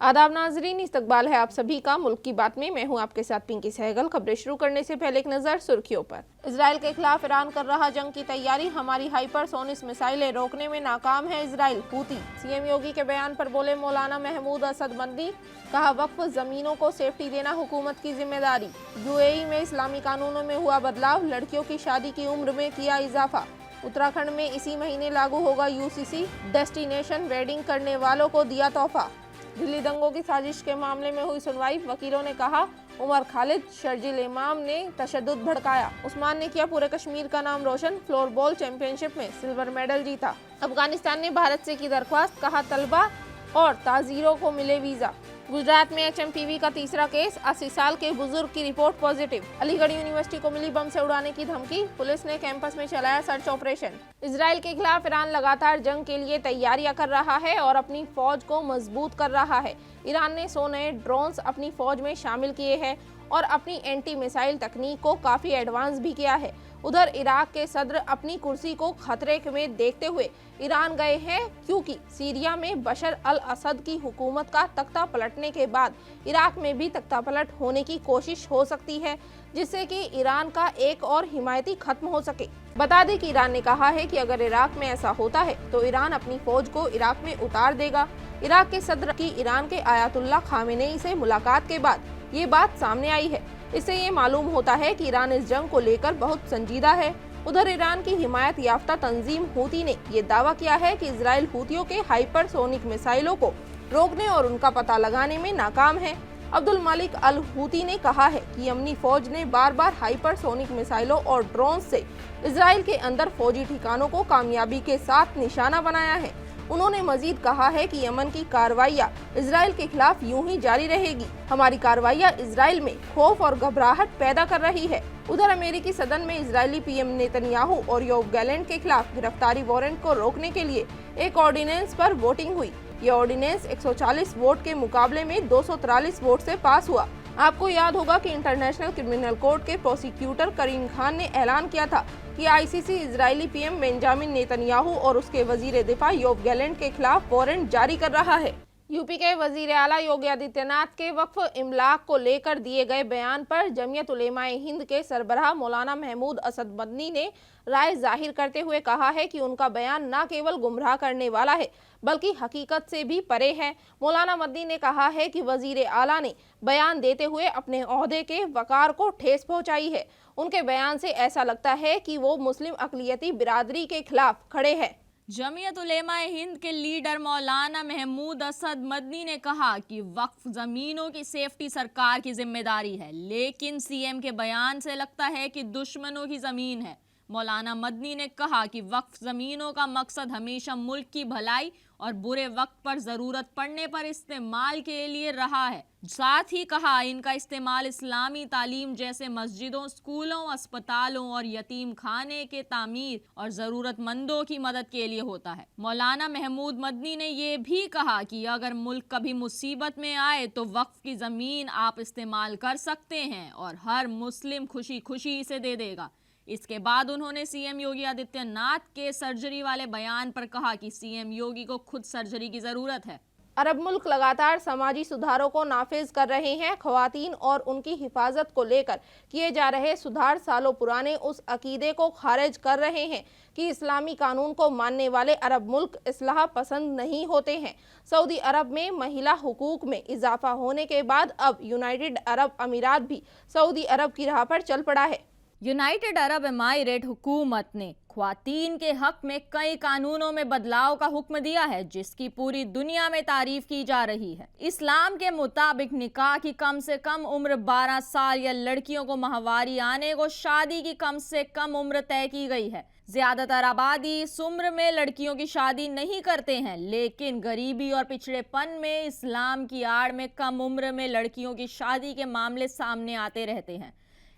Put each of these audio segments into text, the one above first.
आदाब नाजरीन, इस्तकबाल है आप सभी का मुल्क की बात में। मैं हूं आपके साथ पिंकी सहगल। खबरें शुरू करने से पहले एक नज़र सुर्खियों पर। इजराइल के खिलाफ ईरान कर रहा जंग की तैयारी, हमारी हाइपरसोनिक मिसाइलें रोकने में नाकाम है इजराइल। हूती सीएम योगी के बयान पर बोले मौलाना महमूद असद मदनी, कहा वक्फ जमीनों को सेफ्टी देना हुकूमत की जिम्मेदारी। यूएई में इस्लामी कानूनों में हुआ बदलाव, लड़कियों की शादी की उम्र में किया इजाफा। उत्तराखंड में इसी महीने लागू होगा यूसीसी, डेस्टिनेशन वेडिंग करने वालों को दिया तोहफा। दिल्ली दंगों की साजिश के मामले में हुई सुनवाई, वकीलों ने कहा उमर खालिद शर्जील इमाम ने तशद्दुद भड़काया। उस्मान ने किया पूरे कश्मीर का नाम रोशन, फ्लोरबॉल चैंपियनशिप में सिल्वर मेडल जीता। अफगानिस्तान ने भारत से की दरख्वास्त, कहा तलबा और ताजीरों को मिले वीजा। गुजरात में एचएमपीवी का तीसरा केस, 80 साल के बुजुर्ग की रिपोर्ट पॉजिटिव। अलीगढ़ यूनिवर्सिटी को मिली बम से उड़ाने की धमकी, पुलिस ने कैंपस में चलाया सर्च ऑपरेशन। इजराइल के खिलाफ ईरान लगातार जंग के लिए तैयारियां कर रहा है और अपनी फौज को मजबूत कर रहा है। ईरान ने 100 नए ड्रोन्स अपनी फौज में शामिल किए हैं और अपनी एंटी मिसाइल तकनीक को काफी एडवांस भी किया है। उधर इराक के सदर अपनी कुर्सी को खतरे में देखते हुए ईरान गए हैं, क्योंकि सीरिया में बशर अल असद की हुकूमत का तख्ता पलटने के बाद इराक में भी तख्ता पलट होने की कोशिश हो सकती है, जिससे कि ईरान का एक और हिमायती खत्म हो सके। बता दें कि ईरान ने कहा है कि अगर इराक में ऐसा होता है तो ईरान अपनी फौज को इराक में उतार देगा। इराक के सदर की ईरान के आयतुल्लाह खामेनेई से मुलाकात के बाद ये बात सामने आई है। इससे ये मालूम होता है कि ईरान इस जंग को लेकर बहुत संजीदा है। उधर ईरान की हिमायत याफ्ता तंजीम हूती ने ये दावा किया है कि इजराइल हूतियों के हाइपरसोनिक मिसाइलों को रोकने और उनका पता लगाने में नाकाम है। अब्दुल मालिक अल हूती ने कहा है कि यमनी फौज ने बार बार हाइपरसोनिक मिसाइलों और ड्रोन से इजराइल के अंदर फौजी ठिकानों को कामयाबी के साथ निशाना बनाया है। उन्होंने मजीद कहा है कि यमन की कार्रवाइयां इजराइल के खिलाफ यूं ही जारी रहेगी। हमारी कार्रवाइयां इजराइल में खौफ और घबराहट पैदा कर रही है। उधर अमेरिकी सदन में इजरायली पीएम नेतन्याहू और योव गैलेंट के खिलाफ गिरफ्तारी वारंट को रोकने के लिए एक ऑर्डिनेंस पर वोटिंग हुई। ये ऑर्डिनेंस 140 वोट के मुकाबले में 243 वोट से पास हुआ। आपको याद होगा कि इंटरनेशनल क्रिमिनल कोर्ट के प्रोसिक्यूटर करीम खान ने ऐलान किया था कि ICC Israeli PM Benjamin Netanyahu और उसके वजीर दिफा योव गैलेंट के खिलाफ वारंट जारी कर रहा है। यूपी के वजीर आला योगी आदित्यनाथ के वक्फ इमलाक को लेकर दिए गए बयान पर जमीयत उलेमाए हिंद के सरबराह मौलाना महमूद असद मदनी ने राय जाहिर करते हुए कहा है कि उनका बयान न केवल गुमराह करने वाला है बल्कि हकीकत से भी परे है। मौलाना मदनी ने कहा है कि वजीर आला ने बयान देते हुए अपने ओहदे के वकार को ठेस पहुंचाई है। उनके बयान से ऐसा लगता है कि वो मुस्लिम अक़लियती बिरादरी के खिलाफ खड़े हैं। जमीयत उलेमाए हिंद के लीडर मौलाना महमूद असद मदनी ने कहा कि वक्फ जमीनों की सेफ्टी सरकार की जिम्मेदारी है, लेकिन सीएम के बयान से लगता है कि दुश्मनों की जमीन है। मौलाना मदनी ने कहा कि वक्फ जमीनों का मकसद हमेशा मुल्क की भलाई और बुरे वक्त पर जरूरत पड़ने पर इस्तेमाल के लिए रहा है। साथ ही कहा इनका इस्तेमाल इस्लामी तालीम जैसे मस्जिदों, स्कूलों, अस्पतालों और यतीम खाने के तामीर और जरूरतमंदों की मदद के लिए होता है। मौलाना महमूद मदनी ने ये भी कहा कि अगर मुल्क कभी मुसीबत में आए तो वक्फ की जमीन आप इस्तेमाल कर सकते हैं और हर मुस्लिम खुशी खुशी इसे दे देगा। इसके बाद उन्होंने सीएम योगी आदित्यनाथ के सर्जरी वाले बयान पर कहा कि सीएम योगी को खुद सर्जरी की जरूरत है। अरब मुल्क लगातार समाजी सुधारों को नाफिज कर रहे हैं। ख्वातीन और उनकी हिफाजत को लेकर किए जा रहे सुधार सालों पुराने उस अकीदे को खारिज कर रहे हैं कि इस्लामी कानून को मानने वाले अरब मुल्क इस्लाह पसंद नहीं होते हैं। सऊदी अरब में महिला हुकूक में इजाफा होने के बाद अब यूनाइटेड अरब अमीरात भी सऊदी अरब की राह पर चल पड़ा है। यूनाइटेड अरब अमीरात हुकूमत ने ख्वातीन के हक में कई कानूनों में बदलाव का हुक्म दिया है, जिसकी पूरी दुनिया में तारीफ की जा रही है। इस्लाम के मुताबिक निकाह की कम से कम उम्र 12 साल या लड़कियों को माहवारी आने को शादी की कम से कम उम्र तय की गई है। ज्यादातर आबादी इस उम्र में लड़कियों की शादी नहीं करते हैं, लेकिन गरीबी और पिछड़ेपन में इस्लाम की आड़ में कम उम्र में लड़कियों की शादी के मामले सामने आते रहते हैं।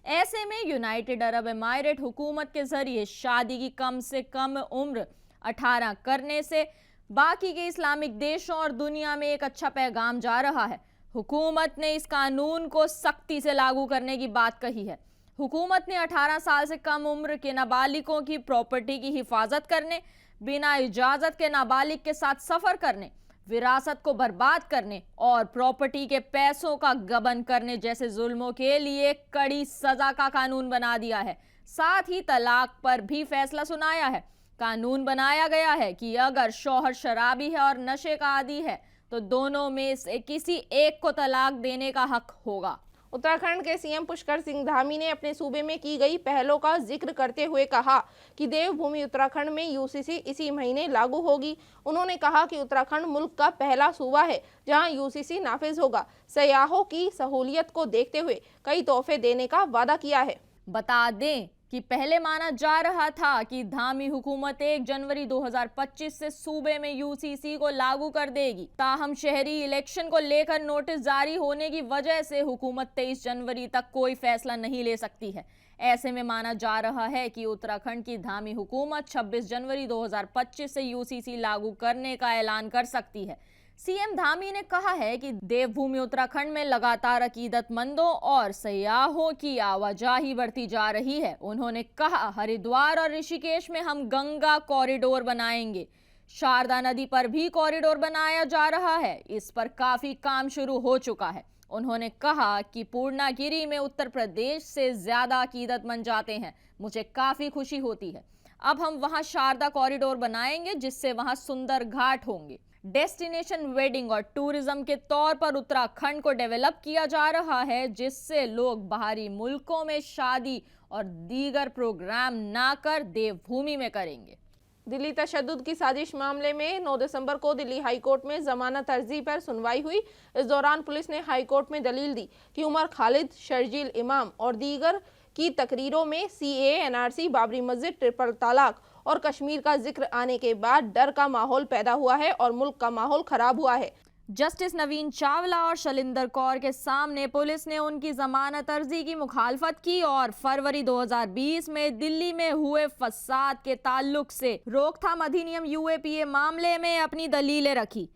ऐसे में यूनाइटेड अरब अमीरात हुकूमत के जरिए शादी की कम से कम उम्र 18 करने से बाकी के इस्लामिक देशों और दुनिया में एक अच्छा पैगाम जा रहा है। हुकूमत ने इस कानून को सख्ती से लागू करने की बात कही है। हुकूमत ने 18 साल से कम उम्र के नाबालिगों की प्रॉपर्टी की हिफाजत करने, बिना इजाज़त के नाबालिग के साथ सफ़र करने, विरासत को बर्बाद करने और प्रॉपर्टी के पैसों का गबन करने जैसे जुल्मों के लिए कड़ी सजा का कानून बना दिया है। साथ ही तलाक पर भी फैसला सुनाया है। कानून बनाया गया है कि अगर शौहर शराबी है और नशे का आदी है तो दोनों में से किसी एक को तलाक देने का हक होगा। उत्तराखंड के सीएम पुष्कर सिंह धामी ने अपने सूबे में की गई पहलों का जिक्र करते हुए कहा कि देवभूमि उत्तराखंड में यूसीसी इसी महीने लागू होगी। उन्होंने कहा कि उत्तराखंड मुल्क का पहला सूबा है जहां यूसीसी नाफिज होगा। सयाहों की सहूलियत को देखते हुए कई तोहफे देने का वादा किया है। बता दें कि पहले माना जा रहा था कि धामी हुकूमत 1 जनवरी 2025 से सूबे में यूसीसी को लागू कर देगी। ताहम शहरी इलेक्शन को लेकर नोटिस जारी होने की वजह से हुकूमत 23 जनवरी तक कोई फैसला नहीं ले सकती है। ऐसे में माना जा रहा है कि उत्तराखंड की धामी हुकूमत 26 जनवरी 2025 से यूसीसी लागू करने का ऐलान कर सकती है। सीएम धामी ने कहा है कि देवभूमि उत्तराखंड में लगातार अकीदतमंदों और सयाहों की आवाजाही बढ़ती जा रही है। उन्होंने कहा, हरिद्वार और ऋषिकेश में हम गंगा कॉरिडोर बनाएंगे। शारदा नदी पर भी कॉरिडोर बनाया जा रहा है। इस पर काफी काम शुरू हो चुका है। उन्होंने कहा कि पूर्णागिरी में उत्तर प्रदेश से ज्यादा अकीदतमंद जाते हैं। मुझे काफी खुशी होती है। अब हम वहां शारदा कॉरिडोर बनाएंगे जिससे वहां सुंदर घाट होंगे। डेस्टिनेशन वेडिंग और टूरिज्म के तौर पर उत्तराखंड को डेवलप किया जा रहा है, जिससे लोग बाहरी मुल्कों में शादी और दीगर प्रोग्राम ना कर देवभूमि में करेंगे। दिल्ली तशद्दुद की साजिश मामले में 9 दिसंबर को दिल्ली हाईकोर्ट में जमानत अर्जी पर सुनवाई हुई। इस दौरान पुलिस ने हाईकोर्ट में दलील दी कि उमर खालिद, शर्जील इमाम और दीगर की तकरीरों में सीएए, एनआरसी, बाबरी मस्जिद, ट्रिपल तलाक और कश्मीर का जिक्र आने के बाद डर का माहौल पैदा हुआ है और मुल्क का माहौल खराब हुआ है। जस्टिस नवीन चावला और शैलिंदर कौर के सामने पुलिस ने उनकी जमानत अर्जी की मुखालफत की और फरवरी 2020 में दिल्ली में हुए फसाद के ताल्लुक से रोकथाम अधिनियम यूएपीए मामले में अपनी दलीलें रखी।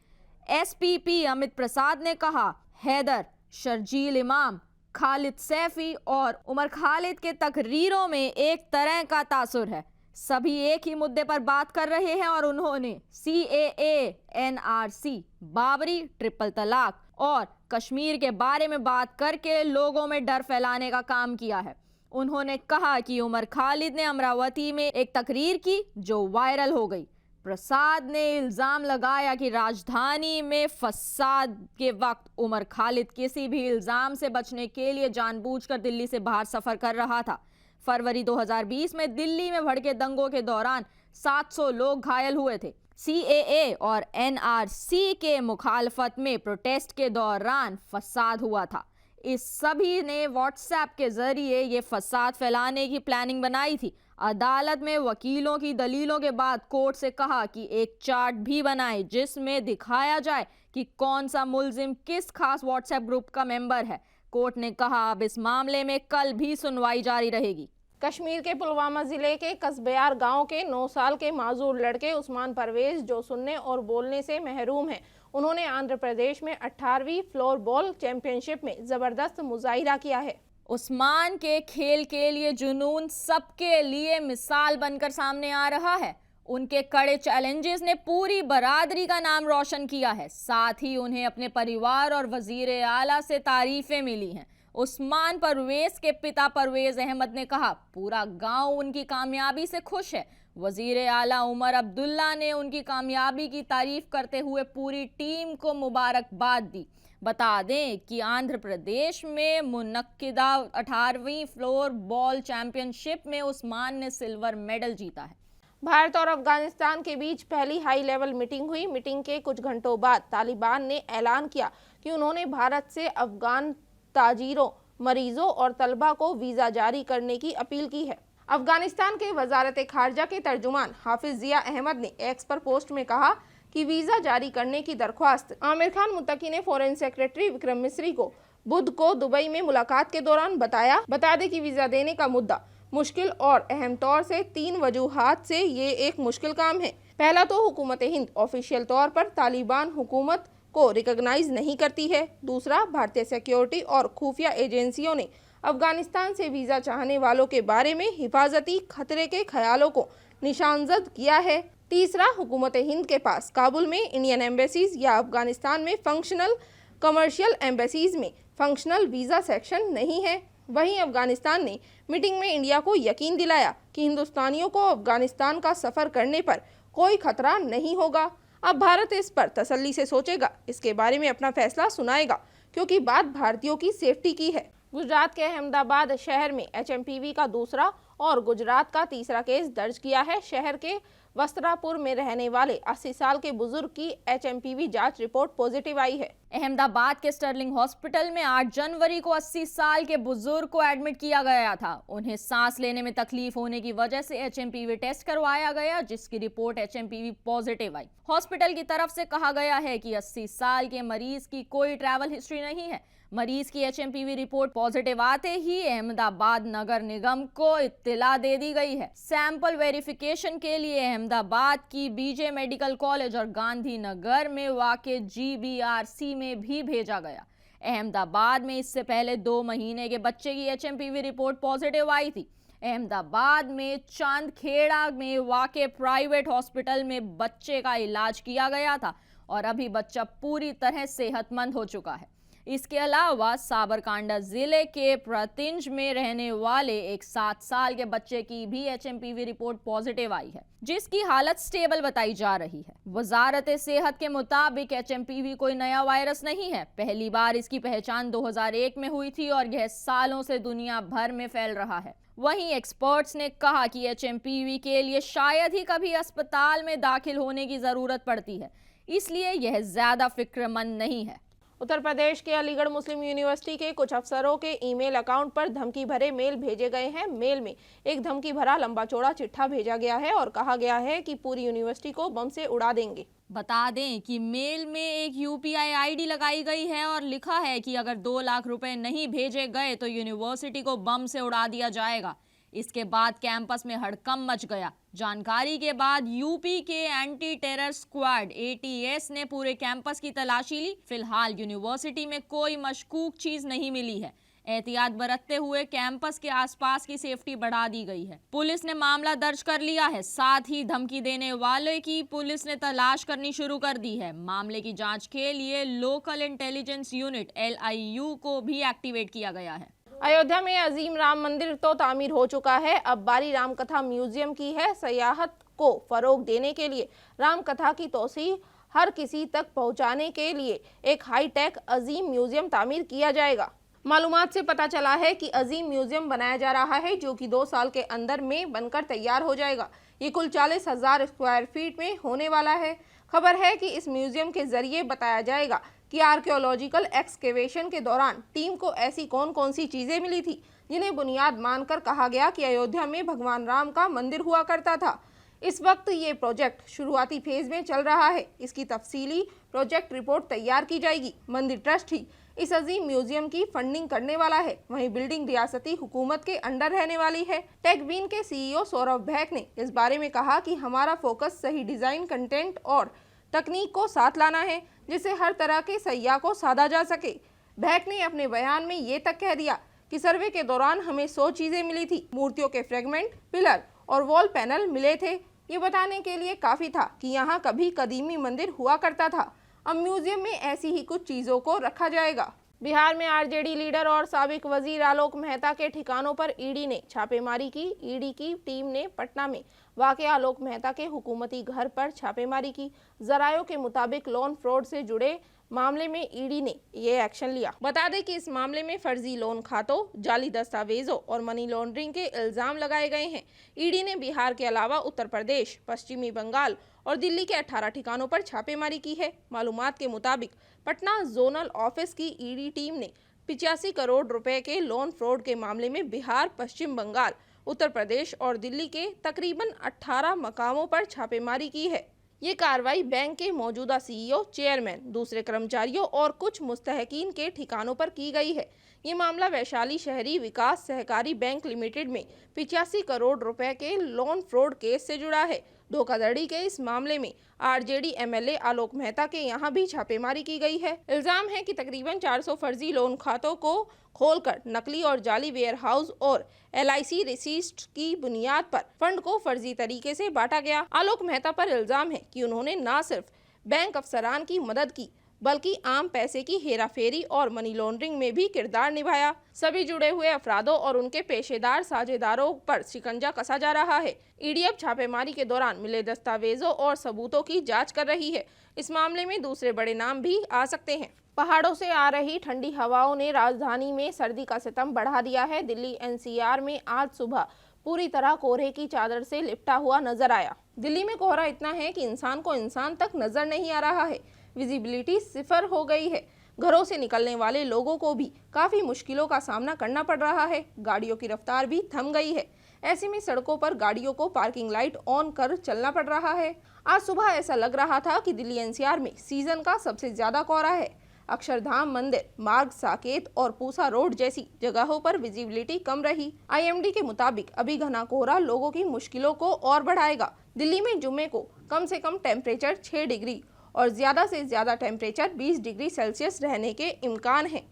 एसपीपी अमित प्रसाद ने कहा, हैदर, शर्जील इमाम, खालिद सैफी और उमर खालिद के तकरीरों में एक तरह का तासुर है। सभी एक ही मुद्दे पर बात कर रहे हैं और उन्होंने सीएए, एनआरसी, बाबरी, ट्रिपल तलाक और कश्मीर के बारे में बात करके लोगों में डर फैलाने का काम किया है। उन्होंने कहा कि उमर खालिद ने अमरावती में एक तकरीर की जो वायरल हो गई। प्रसाद ने इल्जाम लगाया कि राजधानी में फसाद के वक्त उमर खालिद किसी भी इल्जाम से बचने के लिए जानबूझकर दिल्ली से बाहर सफर कर रहा था। फरवरी 2020 में दिल्ली में भड़के दंगों के दौरान 700 लोग घायल हुए थे। सीएए और एनआरसी के मुखालफत में प्रोटेस्ट के दौरान फसाद हुआ था। इस सभी ने व्हाट्सएप के जरिए ये फसाद फैलाने की प्लानिंग बनाई थी। अदालत में वकीलों की दलीलों के बाद कोर्ट से कहा कि एक चार्ट भी बनाए जिसमें दिखाया जाए कि कौन सा मुल्जिम किस खास व्हाट्सएप ग्रुप का मेंबर है। कोर्ट ने कहा, अब इस मामले में कल भी सुनवाई जारी रहेगी। कश्मीर के पुलवामा जिले के कसबयार गांव के 9 साल के माजूर लड़के उस्मान परवेज, जो सुनने और बोलने से महरूम हैं, उन्होंने आंध्र प्रदेश में 18वीं फ्लोर बॉल चैंपियनशिप में जबरदस्त मुजाहिरा किया है। उस्मान के खेल के लिए जुनून सबके लिए मिसाल बनकर सामने आ रहा है। उनके कड़े चैलेंजेस ने पूरी बरादरी का नाम रोशन किया है। साथ ही उन्हें अपने परिवार और वजीर आला से तारीफें मिली हैं। उस्मान परवेज के पिता परवेज अहमद ने कहा, पूरा गांव उनकी कामयाबी से खुश है। वजीर आला उमर अब्दुल्ला ने उनकी कामयाबी की तारीफ करते हुए पूरी टीम को मुबारकबाद दी। बता दें कि आंध्र प्रदेश में मुनक्किदा 18वीं फ्लोर बॉल चैंपियनशिप में उस्मान ने सिल्वर मेडल जीता है। भारत और अफगानिस्तान के बीच पहली हाई लेवल मीटिंग हुई। मीटिंग के कुछ घंटों बाद तालिबान ने ऐलान किया कि उन्होंने भारत से अफगान ताजिरों, मरीजों और तलबा को वीज़ा जारी करने की अपील की है। अफगानिस्तान के वजारत खारजा के तर्जुमान हाफिज जिया अहमद ने एक्स पर पोस्ट में कहा कि वीज़ा जारी करने की दरख्वास्त आमिर खान मुत्तकी ने फॉरेन सेक्रेटरी विक्रम मिस्री को बुध को दुबई में मुलाकात के दौरान बताया। बता दें कि वीज़ा देने का मुद्दा मुश्किल और अहम तौर से 3 वजूहात से ये एक मुश्किल काम है। पहला तो हुकूमत हिंद ऑफिशियल तौर पर तालिबान हुकूमत को रिकॉग्नाइज नहीं करती है। दूसरा, भारतीय सिक्योरिटी और खुफिया एजेंसियों ने अफगानिस्तान से वीज़ा चाहने वालों के बारे में हिफाजती खतरे के ख्यालों को निशानजद किया है। तीसरा, हुकूमत हिंद के पास काबुल में इंडियन एम्बेसीज या अफगानिस्तान में फंक्शनल कमर्शियल एम्बेसीज में फंक्शनल वीज़ा सेक्शन नहीं है। वहीं अफगानिस्तान ने मीटिंग में इंडिया को यकीन दिलाया कि हिंदुस्तानियों को अफगानिस्तान का सफ़र करने पर कोई खतरा नहीं होगा। अब भारत इस पर तसल्ली से सोचेगा, इसके बारे में अपना फैसला सुनाएगा, क्योंकि बात भारतीयों की सेफ्टी की है। गुजरात के अहमदाबाद शहर में HMPV का दूसरा और गुजरात का तीसरा केस दर्ज किया है। शहर के वस्त्रापुर में रहने वाले 80 साल के बुजुर्ग की HMPV जांच रिपोर्ट पॉजिटिव आई है। अहमदाबाद के स्टर्लिंग हॉस्पिटल में 8 जनवरी को 80 साल के बुजुर्ग को एडमिट किया गया था। उन्हें सांस लेने में तकलीफ होने की वजह से HMPV टेस्ट करवाया गया, जिसकी रिपोर्ट HMPV पॉजिटिव आई। हॉस्पिटल की तरफ से कहा गया है कि 80 साल के मरीज की कोई ट्रैवल हिस्ट्री नहीं है। मरीज की HMPV रिपोर्ट पॉजिटिव आते ही अहमदाबाद नगर निगम को इत्तिला दे दी गई है। सैंपल वेरिफिकेशन के लिए अहमदाबाद की BJ मेडिकल कॉलेज और गांधीनगर में वाक़े GBRC में भी भेजा गया। अहमदाबाद में इससे पहले 2 महीने के बच्चे की HMPV रिपोर्ट पॉजिटिव आई थी। अहमदाबाद में चांदखेड़ा में वाक़े प्राइवेट हॉस्पिटल में बच्चे का इलाज किया गया था और अभी बच्चा पूरी तरह सेहतमंद हो चुका है। इसके अलावा साबरकांठा जिले के प्रतिंज में रहने वाले एक 7 साल के बच्चे की भी HMPV रिपोर्ट पॉजिटिव आई है, जिसकी हालत स्टेबल बताई जा रही है। वजारत सेहत के मुताबिक HMPV कोई नया वायरस नहीं है। पहली बार इसकी पहचान 2001 में हुई थी और यह सालों से दुनिया भर में फैल रहा है। वहीं एक्सपर्ट्स ने कहा कि HMPV के लिए शायद ही कभी अस्पताल में दाखिल होने की जरूरत पड़ती है, इसलिए यह ज्यादा फिक्रमंद नहीं है। उत्तर प्रदेश के अलीगढ़ मुस्लिम यूनिवर्सिटी के कुछ अफसरों के ईमेल अकाउंट पर धमकी भरे मेल भेजे गए हैं। मेल में एक धमकी भरा लंबा चौड़ा चिट्ठा भेजा गया है और कहा गया है कि पूरी यूनिवर्सिटी को बम से उड़ा देंगे। बता दें कि मेल में एक UPI ID लगाई गई है और लिखा है कि अगर 2 लाख रुपए नहीं भेजे गए तो यूनिवर्सिटी को बम से उड़ा दिया जाएगा। इसके बाद कैंपस में हड़कंप मच गया। जानकारी के बाद यूपी के एंटी टेरर स्क्वाड ATS ने पूरे कैंपस की तलाशी ली। फिलहाल यूनिवर्सिटी में कोई मशकूक चीज नहीं मिली है। एहतियात बरतते हुए कैंपस के आसपास की सेफ्टी बढ़ा दी गई है। पुलिस ने मामला दर्ज कर लिया है। साथ ही धमकी देने वाले की पुलिस ने तलाश करनी शुरू कर दी है। मामले की जांच के लिए लोकल इंटेलिजेंस यूनिट LIU को भी एक्टिवेट किया गया है। अयोध्या में अजीम राम मंदिर तो तामीर हो चुका है, अब बारी रामकथा म्यूजियम की है। सयाहत को फरोग देने के लिए रामकथा की तौसीह हर किसी तक पहुंचाने के लिए एक हाईटेक अजीम म्यूजियम तामीर किया जाएगा। मालूमात से पता चला है कि अजीम म्यूजियम बनाया जा रहा है, जो कि 2 साल के अंदर में बनकर तैयार हो जाएगा। ये कुल 40,000 स्क्वायर फीट में होने वाला है। खबर है कि इस म्यूजियम के जरिए बताया जाएगा कि आर्कियोलॉजिकल एक्सकेवेशन के दौरान टीम को ऐसी कौन कौन सी चीजें मिली थी जिन्हें बुनियाद मानकर कहा गया कि अयोध्या में भगवान राम का मंदिर हुआ करता था। इस वक्त ये प्रोजेक्ट शुरुआती फेज में चल रहा है। इसकी तफसीली प्रोजेक्ट रिपोर्ट तैयार की जाएगी। मंदिर ट्रस्ट ही इस अजीम म्यूजियम की फंडिंग करने वाला है। वहीं बिल्डिंग रियासती हुकूमत के अंडर रहने वाली है। टेकबीन के CEO सौरभ भैक ने इस बारे में कहा कि हमारा फोकस सही डिजाइन, कंटेंट और तकनीक को साथ लाना है, जिससे हर तरह के सैयाह को साधा जा सके। भैक ने अपने बयान में ये तक कह दिया कि सर्वे के दौरान हमें 100 चीजें मिली थी। मूर्तियों के फ्रेगमेंट, पिलर और वॉल पैनल मिले थे। ये बताने के लिए काफी था कि यहाँ कभी कदीमी मंदिर हुआ करता था। अब म्यूजियम में ऐसी ही कुछ चीजों को रखा जाएगा। बिहार में RJD लीडर और साबिक वजीर आलोक मेहता के ठिकानों पर ईडी ने छापेमारी की। ईडी की टीम ने पटना में वाक़े आलोक मेहता के हुकूमती घर पर छापेमारी की। जरायों के मुताबिक लोन फ्रॉड से जुड़े मामले में ईडी ने ये एक्शन लिया। बता दें कि इस मामले में फर्जी लोन खातों, जाली दस्तावेजों और मनी लॉन्ड्रिंग के इल्जाम लगाए गए हैं। ईडी ने बिहार के अलावा उत्तर प्रदेश, पश्चिमी बंगाल और दिल्ली के 18 ठिकानों पर छापेमारी की है। मालूमात के मुताबिक पटना जोनल ऑफिस की ईडी टीम ने 85 करोड़ रुपए के लोन फ्रॉड के मामले में बिहार, पश्चिम बंगाल, उत्तर प्रदेश और दिल्ली के तकरीबन 18 मकामों पर छापेमारी की है। ये कार्रवाई बैंक के मौजूदा CEO, चेयरमैन, दूसरे कर्मचारियों और कुछ मुस्तहकीन के ठिकानों पर की गई है। ये मामला वैशाली शहरी विकास सहकारी बैंक लिमिटेड में 85 करोड़ रुपए के लोन फ्रॉड केस से जुड़ा है। धोखाधड़ी के इस मामले में आरजेडी एमएलए आलोक मेहता के यहाँ भी छापेमारी की गई है। इल्जाम है कि तकरीबन 400 फर्जी लोन खातों को खोलकर नकली और जाली वेयर हाउस और LIC रिसीट की बुनियाद पर फंड को फर्जी तरीके से बांटा गया। आलोक मेहता पर इल्जाम है कि उन्होंने न सिर्फ बैंक अफसरान की मदद की बल्कि आम पैसे की हेराफेरी और मनी लॉन्ड्रिंग में भी किरदार निभाया। सभी जुड़े हुए अफरादों और उनके पेशेदार साझेदारों पर शिकंजा कसा जा रहा है। ईडी अब छापेमारी के दौरान मिले दस्तावेजों और सबूतों की जांच कर रही है। इस मामले में दूसरे बड़े नाम भी आ सकते हैं। पहाड़ों से आ रही ठंडी हवाओं ने राजधानी में सर्दी का सितम बढ़ा दिया है। दिल्ली NCR में आज सुबह पूरी तरह कोहरे की चादर से लिपटा हुआ नजर आया। दिल्ली में कोहरा इतना है कि इंसान को इंसान तक नजर नहीं आ रहा है। विजिबिलिटी 0 हो गई है। घरों से निकलने वाले लोगों को भी काफी मुश्किलों का सामना करना पड़ रहा है। गाड़ियों की रफ्तार भी थम गई है। ऐसे में सड़कों पर गाड़ियों को पार्किंग लाइट ऑन कर चलना पड़ रहा है। आज सुबह ऐसा लग रहा था कि दिल्ली NCR में सीजन का सबसे ज्यादा कोहरा है। अक्षरधाम मंदिर मार्ग, साकेत और पूसा रोड जैसी जगहों पर विजिबिलिटी कम रही। IMD के मुताबिक अभी घना कोहरा लोगों की मुश्किलों को और बढ़ाएगा। दिल्ली में जुम्मे को कम से कम टेम्परेचर 6 डिग्री और ज्यादा से ज्यादा टेम्परेचर 20 डिग्री सेल्सियस रहने के इम्कान हैं।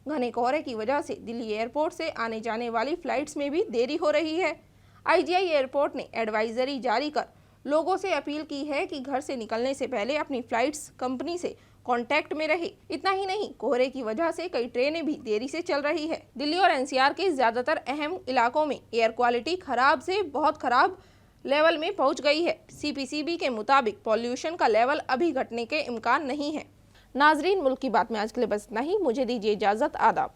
घने कोहरे की वजह से दिल्ली एयरपोर्ट से आने जाने वाली फ्लाइट्स में भी देरी हो रही है। IGI एयरपोर्ट ने एडवाइजरी जारी कर लोगों से अपील की है कि घर से निकलने से पहले अपनी फ्लाइट्स कंपनी से कांटेक्ट में रहे। इतना ही नहीं, कोहरे की वजह से कई ट्रेनें भी देरी से चल रही है। दिल्ली और NCR के ज्यादातर अहम इलाकों में एयर क्वालिटी खराब से बहुत खराब लेवल में पहुंच गई है। CPCB के मुताबिक पॉल्यूशन का लेवल अभी घटने के इम्कान नहीं है। नाजरीन, मुल्क की बात में आज के लिए बस इतना ही। मुझे दीजिए इजाजत। आदाब।